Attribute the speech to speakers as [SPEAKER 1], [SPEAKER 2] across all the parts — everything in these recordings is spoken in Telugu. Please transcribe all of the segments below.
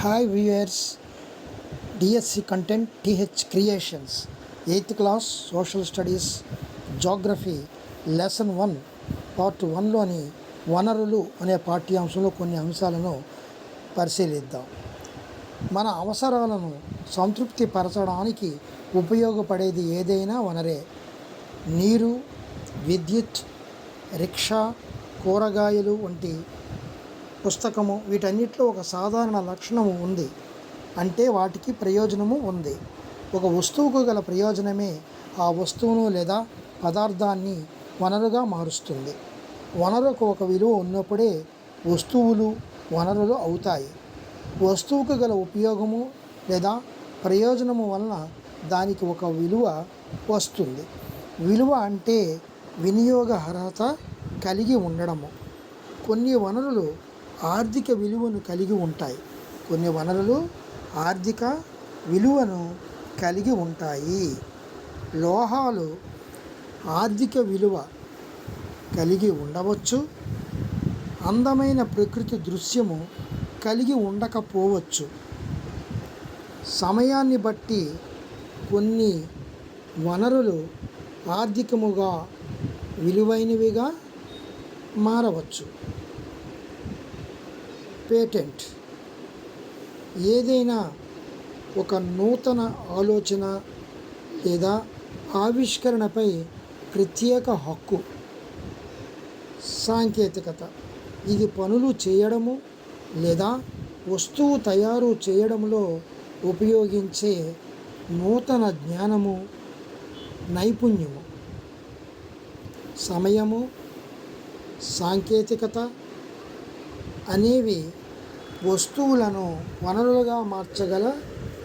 [SPEAKER 1] Hi viewers, DSC content TH creations 8th class social studies geography lesson 1 part 1లోని వనరులు అనే పాఠ్యాంశంలో కొన్ని అంశాలను పరిశీలిద్దాం. మన అవసరాలను సంతృప్తి పరచడానికి ఉపయోగపడేది ఏదైనా వనరే. నీరు, విద్యుత్, రిక్షా, కూరగాయలు వంటి పుస్తకము, వీటన్నిటిలో ఒక సాధారణ లక్షణము ఉంది, అంటే వాటికి ప్రయోజనము ఉంది. ఒక వస్తువుకు గల ప్రయోజనమే ఆ వస్తువును లేదా పదార్థాన్ని వనరుగా మారుస్తుంది. వనరుకు ఒక విలువ ఉన్నప్పుడే వస్తువులు వనరులు అవుతాయి. వస్తువుకు గల ఉపయోగము లేదా ప్రయోజనము వలన దానికి ఒక విలువ వస్తుంది. విలువ అంటే వినియోగ అర్హత కలిగి ఉండడము. కొన్ని వనరులు ఆర్థిక విలువను కలిగి ఉంటాయి. కొన్ని వనరులు ఆర్థిక విలువను కలిగి ఉంటాయి. లోహాలు ఆర్థిక విలువ కలిగి ఉండవచ్చు, అందమైన ప్రకృతి దృశ్యము కలిగి ఉండకపోవచ్చు. సమయాన్ని బట్టి కొన్ని వనరులు ఆర్థికముగా విలువైనవిగా మారవచ్చు. పేటెంట్ ఏదైనా ఒక నూతన ఆలోచన లేదా ఆవిష్కరణపై ప్రత్యేక హక్కు. సాంకేతికత ఇది పనులు చేయడము లేదా వస్తువు తయారు చేయడంలో ఉపయోగించే నూతన జ్ఞానము, నైపుణ్యము. సమయము, సాంకేతికత అనేవి వస్తువులను వనరులుగా మార్చగల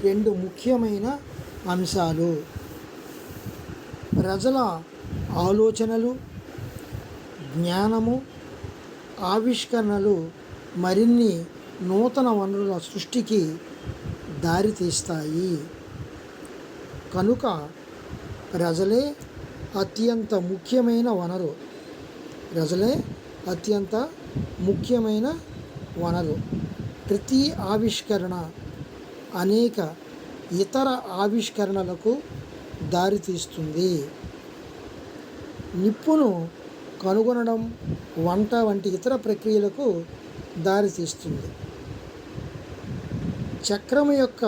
[SPEAKER 1] రెండు ముఖ్యమైన అంశాలు. ప్రజల ఆలోచనలు, జ్ఞానము, ఆవిష్కరణలు మరిన్ని నూతన వనరుల సృష్టికి దారితీస్తాయి. కనుక ప్రజలే అత్యంత ముఖ్యమైన వనరు. ప్రతి ఆవిష్కరణ అనేక ఇతర ఆవిష్కరణలకు దారితీస్తుంది. నిప్పును కనుగొనడం వంట వంటి ఇతర ప్రక్రియలకు దారితీస్తుంది. చక్రము యొక్క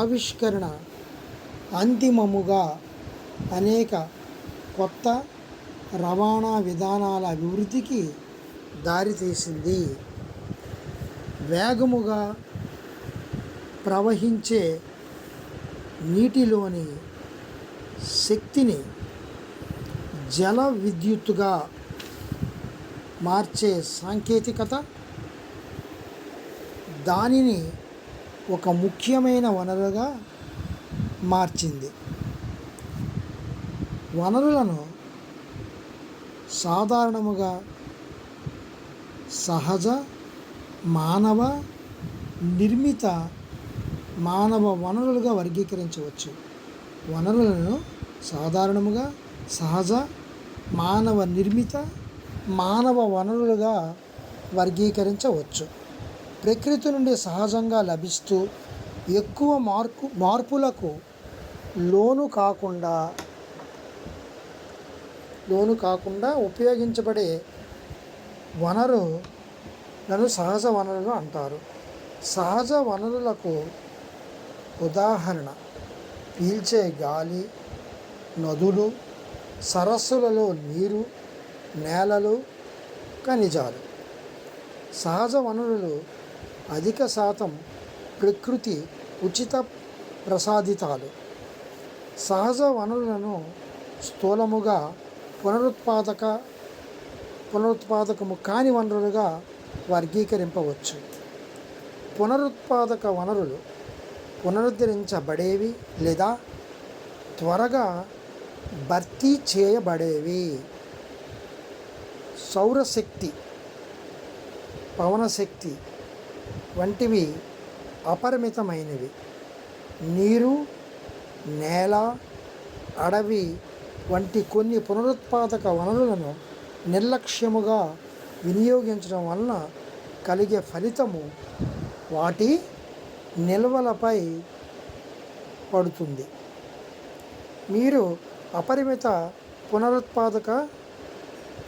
[SPEAKER 1] ఆవిష్కరణ అంతిమముగా అనేక కొత్త రవాణా విధానాల అభివృద్ధికి దారితీసింది. వేగముగా ప్రవహించే నీటిలోని శక్తిని జల విద్యుత్తుగా మార్చే సాంకేతికత దానిని ఒక ముఖ్యమైన వనరుగా మార్చింది. వనరులను సాధారణముగా సహజ, మానవ నిర్మిత, మానవ వనరులుగా వర్గీకరించవచ్చు. వనరులను సాధారణముగా సహజ, మానవ నిర్మిత, మానవ వనరులుగా వర్గీకరించవచ్చు. ప్రకృతి నుండి సహజంగా లభిస్తూ ఎక్కువ మార్పులకు లోను కాకుండా ఉపయోగించబడే వనరులను సహజ వనరులు అంటారు. సహజ వనరులకు ఉదాహరణ పీల్చే గాలి, నదులు, సరస్సులలో నీరు, నేలలు, ఖనిజాలు. సహజ వనరులు అధిక శాతం ప్రకృతి ఉచిత ప్రసాదితాలు. సహజ వనరులను స్థూలముగా పునరుత్పాదకము కాని వనరులుగా వర్గీకరింపవచ్చు. పునరుత్పాదక వనరులు పునరుద్ధరించబడేవి లేదా త్వరగా భర్తీ చేయబడేవి. సౌరశక్తి, పవనశక్తి వంటివి అపరిమితమైనవి. నీరు, నేల, అడవి వంటి కొన్ని పునరుత్పాదక వనరులను నిర్లక్ష్యముగా వినియోగించడం వలన కలిగే ఫలితము వాటి నిల్వలపై పడుతుంది. నీరు అపరిమిత పునరుత్పాదక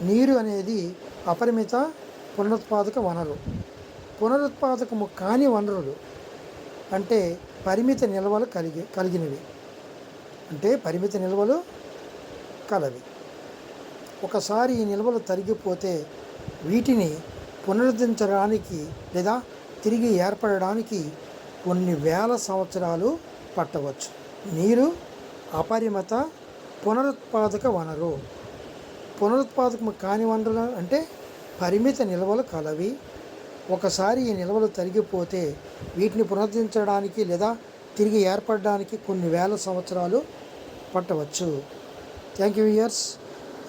[SPEAKER 1] నీరు అనేది అపరిమిత పునరుత్పాదక వనరు. పునరుత్పాదకము కాని వనరులు అంటే పరిమిత నిల్వలు కలిగినవి, అంటే పరిమిత నిల్వలు కలవి. ఒకసారి ఈ నిల్వలు తరిగిపోతే వీటిని పునరుద్ధరించడానికి లేదా తిరిగి ఏర్పడడానికి కొన్ని వేల సంవత్సరాలు పట్టవచ్చు. నీరు అపరిమిత పునరుత్పాదక వనరు. పునరుత్పాదకము కాని వనరులు అంటే పరిమిత నిల్వలు కలవి. ఒకసారి ఈ నిల్వలు తరిగిపోతే వీటిని పునరుద్ధరించడానికి లేదా తిరిగి ఏర్పడడానికి కొన్ని వేల సంవత్సరాలు పట్టవచ్చు. Thank you viewers.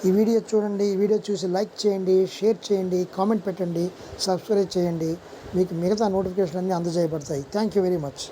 [SPEAKER 1] ఈ వీడియో చూడండి. ఈ వీడియో చూసి లైక్ చేయండి, షేర్ చేయండి, కామెంట్ పెట్టండి, సబ్స్క్రైబ్ చేయండి. మీకు మిగతా నోటిఫికేషన్ అన్నీ అందజేయబడతాయి. Thank you very much.